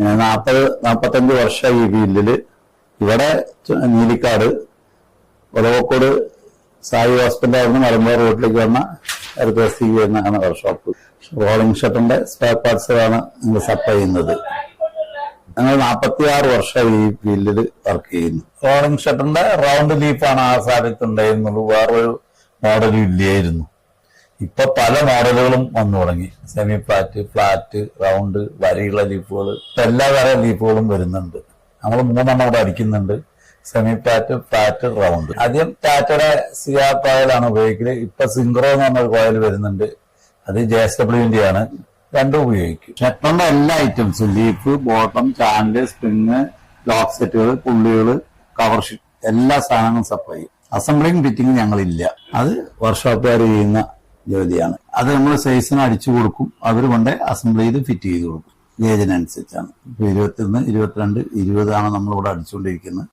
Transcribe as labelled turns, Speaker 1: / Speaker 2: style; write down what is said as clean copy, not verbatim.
Speaker 1: 45 വർഷം ഈ ഫീൽഡില്. ഇവിടെ നീലിക്കാട് ഒലവക്കോട് സായി ഹോസ്പിറ്റലിൽ നിന്ന് മലമ്പൂർ റോഡിലേക്ക് വന്ന അടുത്തേക്ക് വരുന്നതാണ് വർക്ക്ഷോപ്പ്. റോളിംഗ് ഷട്ടറിന്റെ സ്പെയർ പാർട്സുകളാണ് ഞങ്ങൾ സപ്ലൈ ചെയ്യുന്നത്. ഞങ്ങൾ 46 വർഷം ഈ ഫീൽഡിൽ വർക്ക് ചെയ്യുന്നു. റോളിംഗ് ഷട്ടറിന്റെ റൗണ്ട് ലീഫാണ് ആ സാധനത്ത് ഉണ്ടായിരുന്നുള്ളൂ, വേറൊരു മോഡലും ഇല്ലായിരുന്നു. ഇപ്പൊ പല മോഡലുകളും വന്നു തുടങ്ങി. സെമി ഫ്ലാറ്റ്, ഫ്ലാറ്റ്, റൗണ്ട്, വരിയുള്ള ലീഫുകൾ, എല്ലാ തരം ലീഫുകളും വരുന്നുണ്ട്. നമ്മൾ 3 ഇവിടെ അടിക്കുന്നുണ്ട്: സെമി ഫ്ലാറ്റ്, ഫ്ലാറ്റ്, റൗണ്ട്. ആദ്യം ടാറ്റയുടെ സിആർ കോയിലാണ് ഉപയോഗിക്കല്. ഇപ്പൊ സിംഗ്രോ എന്ന് പറഞ്ഞൊരു കോയിൽ വരുന്നുണ്ട്, അത് JSW ആണ്. രണ്ടും ഉപയോഗിക്കും. ഷട്ടറിന്റെ എല്ലാ ഐറ്റംസും, leaf, bottom, channel, spring, lock സെറ്റുകൾ, പുള്ളികൾ, കവർ ഷീറ്റ്, എല്ലാ സാധനങ്ങളും സപ്ലൈ ചെയ്യും. അസംബ്ലിങ് ഫിറ്റിംഗ് ഞങ്ങളില്ല, അത് വർക്ക്ഷോപ്പുകാർ ചെയ്യുന്ന ജോലിയാണ്. അത് നമ്മൾ സൈസിന് അടിച്ചു കൊടുക്കും, അവർ കൊണ്ട് അസംബിൾ ചെയ്ത് ഫിറ്റ് ചെയ്ത് കൊടുക്കും. ഗേജിനനുസരിച്ചാണ്. ഇപ്പൊ 21, 22, 20 നമ്മളിവിടെ അടിച്ചുകൊണ്ടിരിക്കുന്നത്.